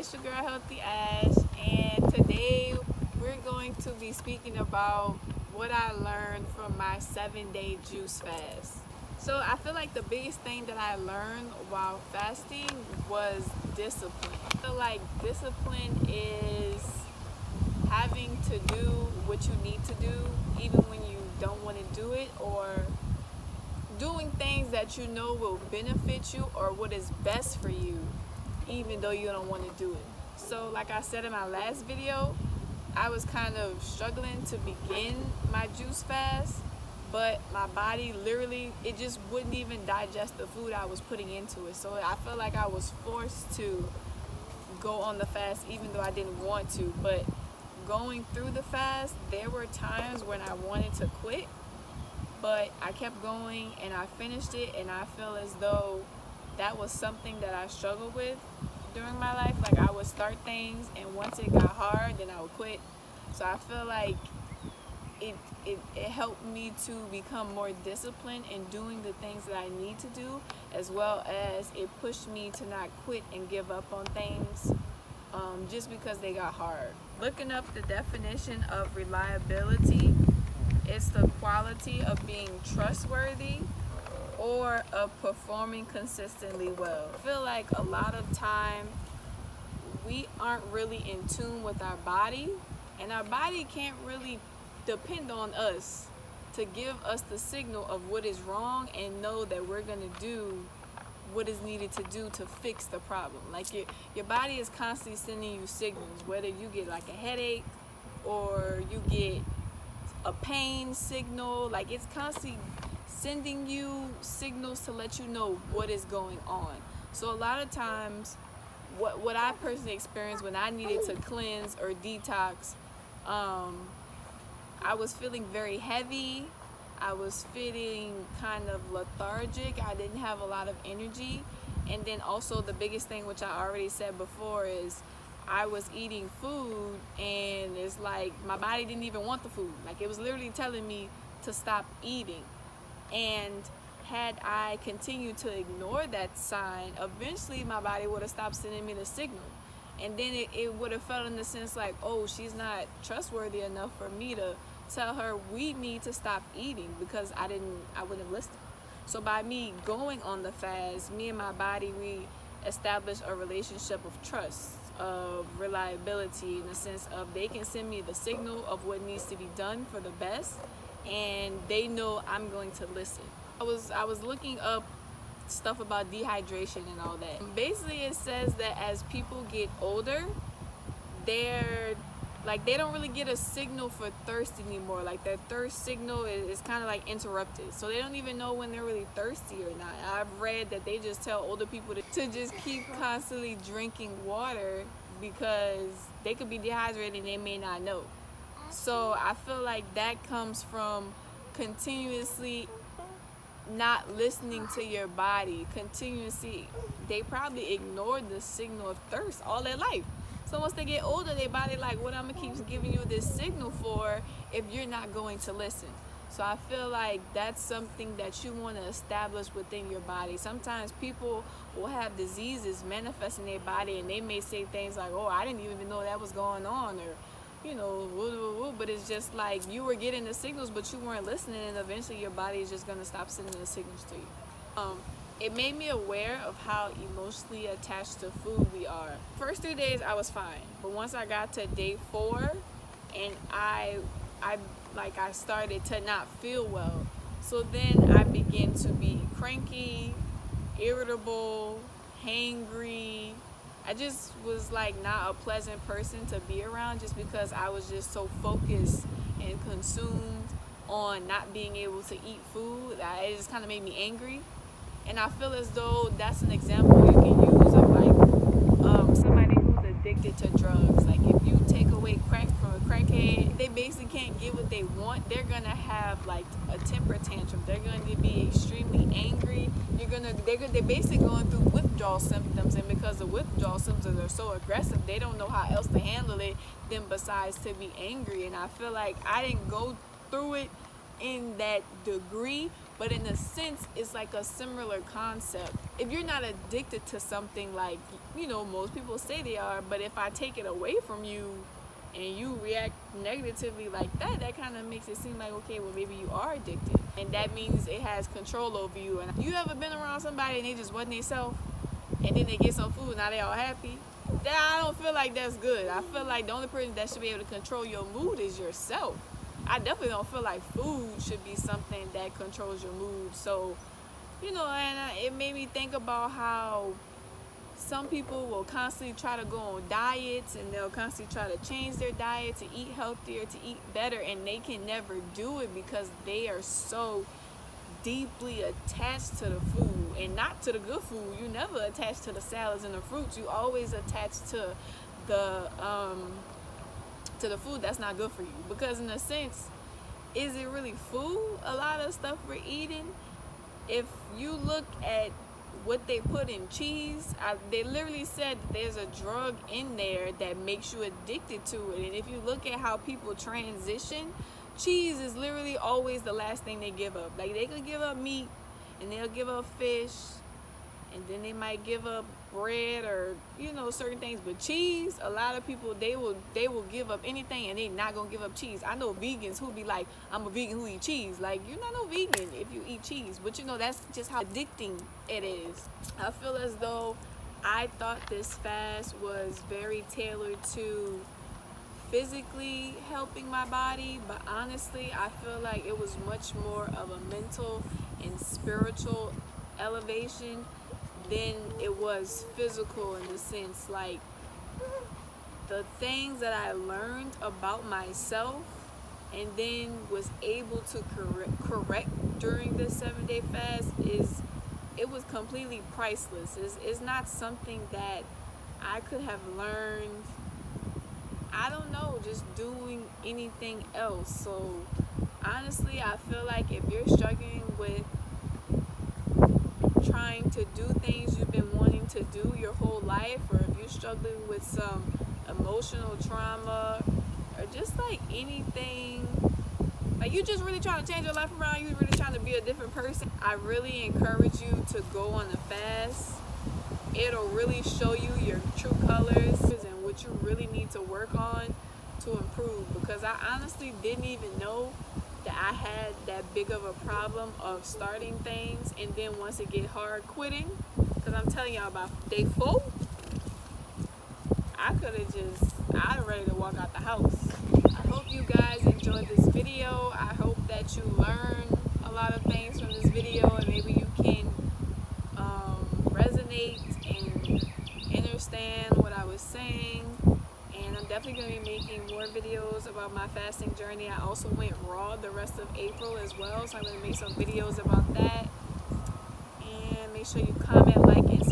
it's your girl Healthy Ash, and today we're going to be speaking about what I learned from my 7-day juice fast. So I feel like the biggest thing that I learned while fasting was discipline. I feel like discipline is having to do what you need to do even when you don't want to do it, or doing things that you know will benefit you or what is best for you even though you don't want to do it. So like I said in my last video, I was kind of struggling to begin my juice fast, but my body literally, it just wouldn't even digest the food I was putting into it. So I felt like I was forced to go on the fast even though I didn't want to. But going through the fast, there were times when I wanted to quit, but I kept going and I finished it, and I feel as though that was something that I struggled with during my life. Like, I would start things and once it got hard, then I would quit. So I feel like it helped me to become more disciplined in doing the things that I need to do, as well as it pushed me to not quit and give up on things just because they got hard. Looking up the definition of reliability, it's the quality of being trustworthy or of performing consistently well. I feel like a lot of time we aren't really in tune with our body, and our body can't really depend on us to give us the signal of what is wrong and know that we're going to do what is needed to do to fix the problem. Like, your body is constantly sending you signals, whether you get like a headache or you get a pain signal. Like, it's constantly sending you signals to let you know what is going on. So a lot of times what I personally experienced when I needed to cleanse or detox, I was feeling very heavy. I was feeling kind of lethargic. I didn't have a lot of energy. And then also the biggest thing, which I already said before, is I was eating food and it's like my body didn't even want the food. Like, it was literally telling me to stop eating. And had I continued to ignore that sign, eventually my body would have stopped sending me the signal. And then it would have felt in the sense like, oh, she's not trustworthy enough for me to tell her we need to stop eating, because I wouldn't have listened. So by me going on the fast, me and my body, we established a relationship of trust, of reliability, in the sense of they can send me the signal of what needs to be done for the best, and they know I'm going to listen. I was looking up stuff about dehydration and all that. Basically, it says that as people get older, they don't really get a signal for thirst anymore. Like, their thirst signal is kind of like interrupted. So they don't even know when they're really thirsty or not. I've read that they just tell older people to just keep constantly drinking water because they could be dehydrated and they may not know. So I feel like that comes from continuously not listening to your body. Continuously, they probably ignored the signal of thirst all their life. So once they get older, their body like, what I'm gonna keep giving you this signal for if you're not going to listen? So I feel like that's something that you want to establish within your body. Sometimes people will have diseases manifest in their body, and they may say things like, oh, I didn't even know that was going on, or but it's just like you were getting the signals, but you weren't listening, and eventually your body is just gonna stop sending the signals to you. It made me aware of how emotionally attached to food we are. First 3 days I was fine, but once I got to day 4, and I started to not feel well. So then I began to be cranky, irritable, hangry. I just was like not a pleasant person to be around, just because I was just so focused and consumed on not being able to eat food that it just kind of made me angry. And I feel as though that's an example you can use of like somebody who's addicted to drugs. Like, if you take away crack from a crackhead, they basically can't get what they want. They're gonna have like a temper tantrum. They're gonna be extremely angry. They're basically going through withdrawal symptoms, and because the withdrawal symptoms are so aggressive, they don't know how else to handle it than besides to be angry. And I feel like I didn't go through it in that degree, but in a sense, it's like a similar concept. If you're not addicted to something, like, you know, most people say they are, but if I take it away from you and you react negatively like that, that kind of makes it seem like, okay, well, maybe you are addicted, and that means it has control over you. And you ever been around somebody and they just wasn't themselves, and then they get some food, now they all happy? I don't feel like that's good. I feel like the only person that should be able to control your mood is yourself. I definitely don't feel like food should be something that controls your mood. So, you know, and it made me think about how some people will constantly try to go on diets, and they'll constantly try to change their diet to eat healthier, to eat better, and they can never do it because they are so deeply attached to the food, and not to the good food. You never attach to the salads and the fruits. You always attach to the food that's not good for you, because in a sense, is it really food? A lot of stuff we're eating, if you look at what they put in cheese, they literally said that there's a drug in there that makes you addicted to it. And if you look at how people transition, cheese is literally always the last thing they give up. Like, they could give up meat, and they'll give up fish, and then they might give up bread, or, you know, certain things. But cheese, a lot of people, they will give up anything, and they not gonna give up cheese. I know vegans who be like, I'm a vegan who eat cheese. Like, you're not no vegan if you eat cheese. But you know, that's just how addicting it is. I feel as though I thought this fast was very tailored to physically helping my body, but honestly, I feel like it was much more of a mental and spiritual elevation than it was physical, in the sense, like, the things that I learned about myself and then was able to correct during this 7-day fast it was completely priceless. It's not something that I could have learned, I don't know, just doing anything else. So honestly, I feel like if you're struggling with trying to do things you've been wanting to do your whole life, or if you're struggling with some emotional trauma, or just like anything, like you just really trying to change your life around, you really trying to be a different person, I really encourage you to go on a fast. It'll really show you your true colors and what you really need to work on to improve, because I honestly didn't even know that I had that big of a problem of starting things, and then once it get hard, quitting. Because I'm telling y'all, about day 4, I'd ready to walk out the house. I hope you guys enjoyed this video. I hope that you learn a lot of things from this video, and maybe you can resonate and understand what I was saying. And I'm definitely going to be making more videos about my fasting journey. I also went raw the rest of April as well, so I'm going to make some videos about that. And make sure you comment, like, and